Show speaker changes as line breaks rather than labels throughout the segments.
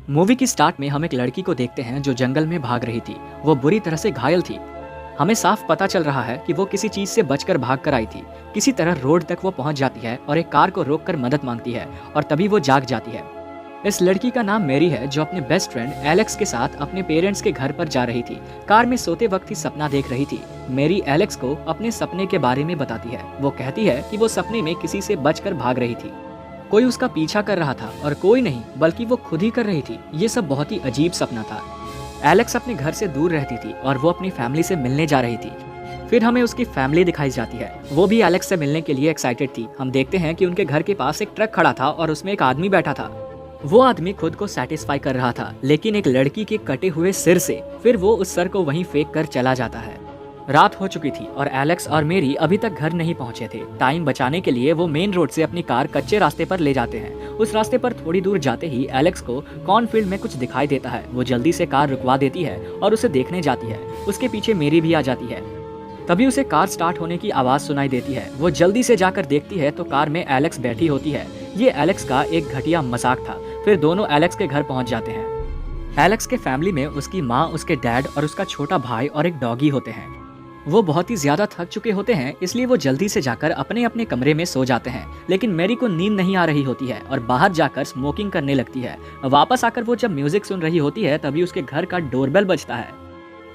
Movie की start में हम एक लड़की को देखते हैं जो जंगल में भाग रही थी। वो बुरी तरह से घायल थी। हमें साफ पता चल रहा है कि वो किसी चीज से बचकर भाग कर आई थी। किसी तरह रोड तक वो पहुंच जाती है और एक कार को रोककर मदद मांगती है और तभी वो जाग जाती है। इस लड़की का नाम मेरी है जो अपने बेस्ट फ्रेंड एलेक्स के साथ अपने पेरेंट्स के घर पर जा रही थी। कार में सोते वक्त ही सपना देख रही थी। मेरी एलेक्स को अपने सपने के बारे में बताती है। वो कहती है कि वो सपने में किसी से बचकर भाग रही थी। कोई उसका पीछा कर रहा था और कोई नहीं बल्कि वो खुद ही कर रही थी। ये सब बहुत ही अजीब सपना था। एलेक्स अपने घर से दूर रहती थी और वो अपनी फैमिली से मिलने जा रही थी। फिर हमें उसकी फैमिली दिखाई जाती है। वो भी एलेक्स से मिलने के लिए एक्साइटेड थी। हम देखते हैं कि उनके घर के पास एक ट्रक खड़ा था और उसमें एक आदमी बैठा था। वो आदमी खुद को सेटिस्फाई कर रहा था, लेकिन एक लड़की के कटे हुए सिर से। फिर वो उस सर को वहीं फेंक कर चला जाता है। रात हो चुकी थी और एलेक्स और मेरी अभी तक घर नहीं पहुंचे थे। टाइम बचाने के लिए वो मेन रोड से अपनी कार कच्चे रास्ते पर ले जाते हैं। उस रास्ते पर थोड़ी दूर जाते ही एलेक्स को कॉर्नफील्ड में कुछ दिखाई देता है। वो जल्दी से कार रुकवा देती है और उसे देखने जाती है। उसके पीछे मेरी भी आ जाती है। तभी उसे कार स्टार्ट होने की आवाज सुनाई देती है। वो जल्दी से जाकर देखती है तो कार में एलेक्स बैठी होती है। ये एलेक्स का एक घटिया मजाक था। फिर दोनों एलेक्स के घर पहुंच जाते हैं। एलेक्स के फैमिली में उसकी माँ, उसके डैड और उसका छोटा भाई और एक डॉगी होते हैं। वो बहुत ही ज्यादा थक चुके होते हैं, इसलिए वो जल्दी से जाकर अपने अपने कमरे में सो जाते हैं। लेकिन मेरी को नींद नहीं आ रही होती है और बाहर जाकर स्मोकिंग करने लगती है। वापस आकर वो जब म्यूजिक सुन रही होती है तभी उसके घर का डोरबेल बजता है।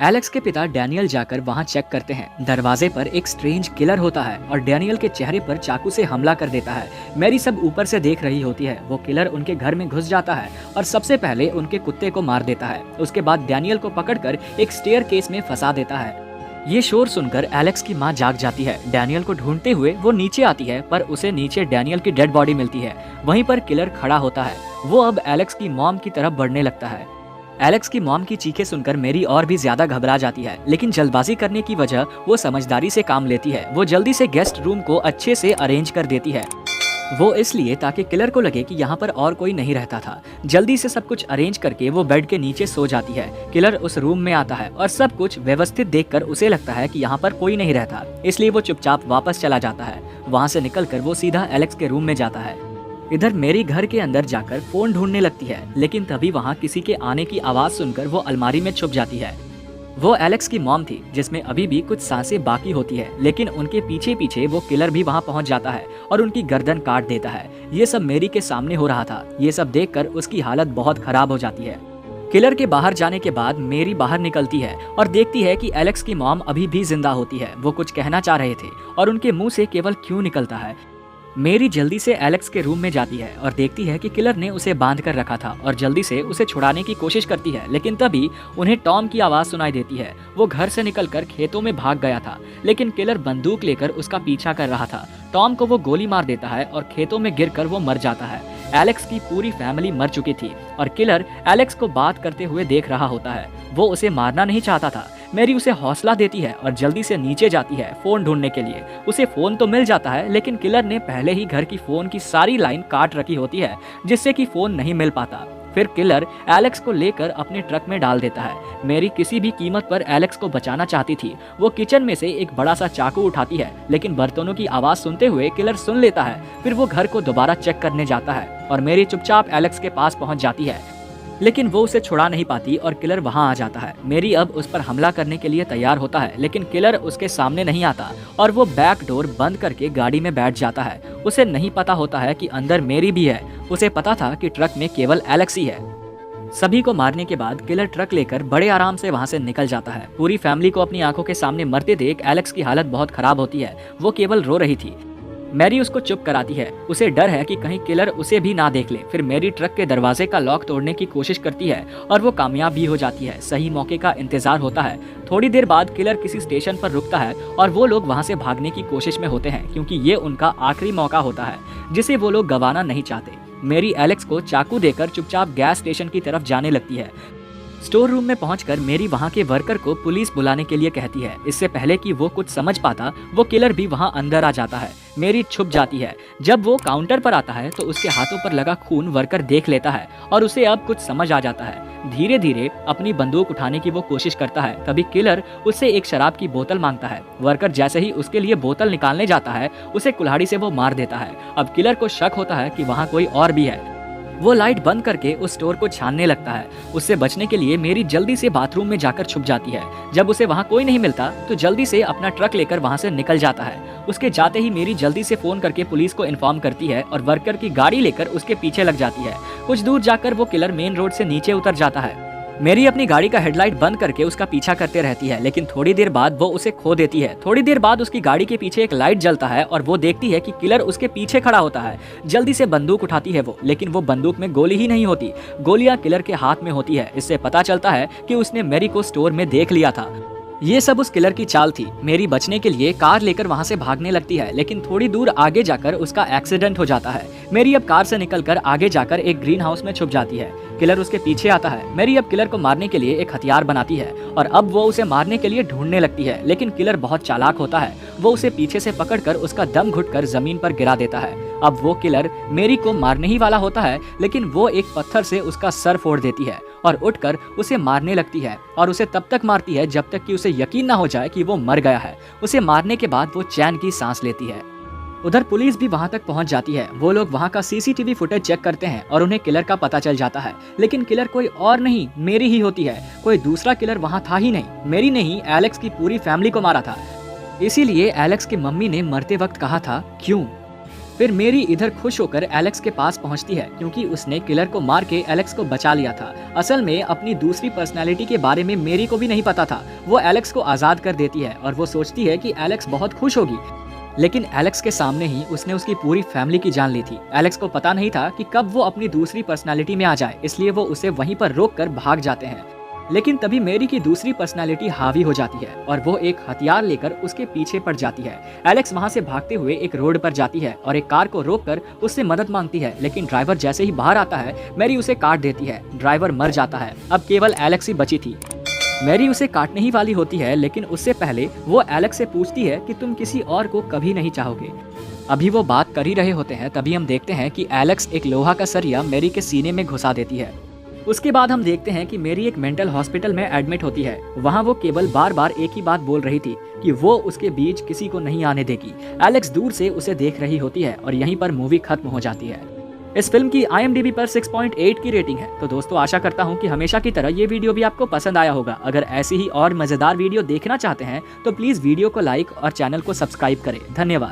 एलेक्स के पिता डैनियल जाकर वहां चेक करते हैं। दरवाजे पर एक स्ट्रेंज किलर होता है और डैनियल के चेहरे पर चाकू से हमला कर देता है। मेरी सब ऊपर से देख रही होती है। वो किलर उनके घर में घुस जाता है और सबसे पहले उनके कुत्ते को मार देता है। उसके बाद डैनियल को पकड़कर एक स्टेयर केस में फंसा देता है। ये शोर सुनकर एलेक्स की माँ जाग जाती है। डैनियल को ढूंढते हुए वो नीचे आती है, पर उसे नीचे डैनियल की डेड बॉडी मिलती है। वहीं पर किलर खड़ा होता है। वो अब एलेक्स की मॉम की तरफ बढ़ने लगता है। एलेक्स की मॉम की चीखें सुनकर मेरी और भी ज्यादा घबरा जाती है, लेकिन जल्दबाजी करने की वजह वो समझदारी से काम लेती है। वो जल्दी से गेस्ट रूम को अच्छे से अरेंज कर देती है। वो इसलिए ताकि किलर को लगे कि यहाँ पर और कोई नहीं रहता था। जल्दी से सब कुछ अरेंज करके वो बेड के नीचे सो जाती है। किलर उस रूम में आता है और सब कुछ व्यवस्थित देखकर उसे लगता है कि यहाँ पर कोई नहीं रहता, इसलिए वो चुपचाप वापस चला जाता है। वहाँ से निकलकर वो सीधा एलेक्स के रूम में जाता है। इधर मेरी घर के अंदर जाकर फोन ढूंढने लगती है, लेकिन तभी वहाँ किसी के आने की आवाज सुनकर वो अलमारी में छुप जाती है। वो एलेक्स की मॉम थी, जिसमें अभी भी कुछ सांसें बाकी होती है, लेकिन उनके पीछे पीछे वो किलर भी वहां पहुंच जाता है और उनकी गर्दन काट देता है। ये सब मेरी के सामने हो रहा था। ये सब देखकर उसकी हालत बहुत खराब हो जाती है। किलर के बाहर जाने के बाद मेरी बाहर निकलती है और देखती है कि एलेक्स की मॉम अभी भी जिंदा होती है। वो कुछ कहना चाह रहे थे और उनके मुंह से केवल क्यों निकलता है। मेरी जल्दी से एलेक्स के रूम में जाती है और देखती है कि किलर ने उसे बांध कर रखा था और जल्दी से उसे छुड़ाने की कोशिश करती है, लेकिन तभी उन्हें टॉम की आवाज सुनाई देती है। वो घर से निकलकर खेतों में भाग गया था, लेकिन किलर बंदूक लेकर उसका पीछा कर रहा था। टॉम को वो गोली मार देता है और खेतों में गिरकर वो मर जाता है। एलेक्स की पूरी फैमिली मर चुकी थी और किलर एलेक्स को बात करते हुए देख रहा होता है। वो उसे मारना नहीं चाहता था। मेरी उसे हौसला देती है और जल्दी से नीचे जाती है फोन ढूंढने के लिए। उसे फोन तो मिल जाता है, लेकिन किलर ने पहले ही घर की फोन की सारी लाइन काट रखी होती है, जिससे कि फोन नहीं मिल पाता। फिर किलर एलेक्स को लेकर अपने ट्रक में डाल देता है। मेरी किसी भी कीमत पर एलेक्स को बचाना चाहती थी। वो किचन में से एक बड़ा सा चाकू उठाती है, लेकिन बर्तनों की आवाज सुनते हुए किलर सुन लेता है। फिर वो घर को दोबारा चेक करने जाता है और मेरी चुपचाप एलेक्स के पास पहुंच जाती है, लेकिन वो उसे छुड़ा नहीं पाती और किलर वहां आ जाता है। मेरी अब उस पर हमला करने के लिए तैयार होता है, लेकिन किलर उसके सामने नहीं आता और वो बैक डोर बंद करके गाड़ी में बैठ जाता है। उसे नहीं पता होता है कि अंदर मेरी भी है। उसे पता था कि ट्रक में केवल एलेक्स ही है। सभी को मारने के बाद किलर ट्रक लेकर बड़े आराम से वहां से निकल जाता है। पूरी फैमिली को अपनी आंखों के सामने मरते देख एलेक्स की हालत बहुत खराब होती है। वो केवल रो रही थी। मैरी उसको चुप कराती है। उसे डर है कि कहीं किलर उसे भी ना देख ले। फिर मैरी ट्रक के दरवाजे का लॉक तोड़ने की कोशिश करती है और वो कामयाब भी हो जाती है। सही मौके का इंतजार होता है। थोड़ी देर बाद किलर किसी स्टेशन पर रुकता है और वो लोग वहां से भागने की कोशिश में होते हैं, क्योंकि ये उनका आखिरी मौका होता है जिसे वो लोग गंवाना नहीं चाहते। मेरी एलेक्स को चाकू देकर चुपचाप गैस स्टेशन की तरफ जाने लगती है। स्टोर रूम में पहुंचकर मेरी वहां के वर्कर को पुलिस बुलाने के लिए कहती है। इससे पहले कि वो कुछ समझ पाता, वो किलर भी वहां अंदर आ जाता है। मेरी छुप जाती है। जब वो काउंटर पर आता है तो उसके हाथों पर लगा खून वर्कर देख लेता है और उसे अब कुछ समझ आ जाता है। धीरे धीरे अपनी बंदूक उठाने की वो कोशिश करता है। तभी किलर उससे एक शराब की बोतल मांगता है। वर्कर जैसे ही उसके लिए बोतल निकालने जाता है, उसे कुल्हाड़ी से वो मार देता है। अब किलर को शक होता है कि वहाँ कोई और भी है। वो लाइट बंद करके उस स्टोर को छानने लगता है। उससे बचने के लिए मेरी जल्दी से बाथरूम में जाकर छुप जाती है। जब उसे वहाँ कोई नहीं मिलता तो जल्दी से अपना ट्रक लेकर वहाँ से निकल जाता है। उसके जाते ही मेरी जल्दी से फोन करके पुलिस को इन्फॉर्म करती है और वर्कर की गाड़ी लेकर उसके पीछे लग जाती है। कुछ दूर जाकर वो किलर मेन रोड से नीचे उतर जाता है। मेरी अपनी गाड़ी का हेडलाइट बंद करके उसका पीछा करते रहती है, लेकिन थोड़ी देर बाद वो उसे खो देती है। थोड़ी देर बाद उसकी गाड़ी के पीछे एक लाइट जलता है और वो देखती है कि किलर उसके पीछे खड़ा होता है। जल्दी से बंदूक उठाती है वो, लेकिन वो बंदूक में गोली ही नहीं होती, गोलियां किलर के हाथ में होती है। इससे पता चलता है कि उसने मैरी को स्टोर में देख लिया था। ये सब उस किलर की चाल थी। मेरी बचने के लिए कार लेकर वहाँ से भागने लगती है, लेकिन थोड़ी दूर आगे जाकर उसका एक्सीडेंट हो जाता है। मेरी अब कार से निकलकर आगे जाकर एक ग्रीन हाउस में छुप जाती है। किलर उसके पीछे आता है। मेरी अब किलर को मारने के लिए एक हथियार बनाती है और अब वो उसे मारने के लिए ढूंढने लगती है, लेकिन किलर बहुत चालाक होता है। वो उसे पीछे से पकड़कर उसका दम घुटकर जमीन पर गिरा देता है। अब वो किलर मेरी को मारने ही वाला होता है, लेकिन वो एक पत्थर से उसका सर फोड़ देती है और उठकर उसे मारने लगती है और उसे तब तक मारती है जब तक कि उसे यकीन ना हो जाए कि वो मर गया है। उसे मारने के बाद वो चैन की सांस लेती है। उधर पुलिस भी वहां तक पहुंच जाती है। वो लोग वहां का सीसीटीवी फुटेज चेक करते हैं और उन्हें किलर का पता चल जाता है, लेकिन किलर कोई और नहीं मेरी ही होती है। कोई दूसरा किलर वहां था ही नहीं। मेरी ने ही एलेक्स की पूरी फैमिली को मारा था। इसीलिए एलेक्स की मम्मी ने मरते वक्त कहा था क्यों। फिर मेरी इधर खुश होकर एलेक्स के पास पहुंचती है, क्योंकि उसने किलर को मार के एलेक्स को बचा लिया था। असल में अपनी दूसरी पर्सनालिटी के बारे में मेरी को भी नहीं पता था। वो एलेक्स को आजाद कर देती है और वो सोचती है कि एलेक्स बहुत खुश होगी, लेकिन एलेक्स के सामने ही उसने उसकी पूरी फैमिली की जान ली थी। एलेक्स को पता नहीं था कि कब वो अपनी दूसरी पर्सनालिटी में आ जाए, इसलिए वो उसे वहीं पर रोककर भाग जाते हैं। लेकिन तभी मेरी की दूसरी पर्सनालिटी हावी हो जाती है और वो एक हथियार लेकर उसके पीछे पड़ जाती है। एलेक्स वहां से भागते हुए एक रोड पर जाती है और एक कार को रोककर उससे मदद मांगती है, लेकिन ड्राइवर जैसे ही बाहर आता है मेरी उसे काट देती है। ड्राइवर मर जाता है। अब केवल एलेक्स ही बची थी। मैरी उसे काटने ही वाली होती है, लेकिन उससे पहले वो एलेक्स से पूछती है कि तुम किसी और को कभी नहीं चाहोगे। अभी वो बात कर ही रहे होते हैं, तभी हम देखते हैं कि एलेक्स एक लोहा का सरिया मैरी के सीने में घुसा देती है। उसके बाद हम देखते हैं कि मैरी एक मेंटल हॉस्पिटल में एडमिट होती है। वहाँ वो केवल बार बार एक ही बात बोल रही थी कि वो उसके बीच किसी को नहीं आने देगी। एलेक्स दूर से उसे देख रही होती है और यहीं पर मूवी खत्म हो जाती है। इस फिल्म की IMDb पर 6.8 की रेटिंग है। तो दोस्तों आशा करता हूँ कि हमेशा की तरह ये वीडियो भी आपको पसंद आया होगा। अगर ऐसी ही और मजेदार वीडियो देखना चाहते हैं तो प्लीज वीडियो को लाइक और चैनल को सब्सक्राइब करें। धन्यवाद।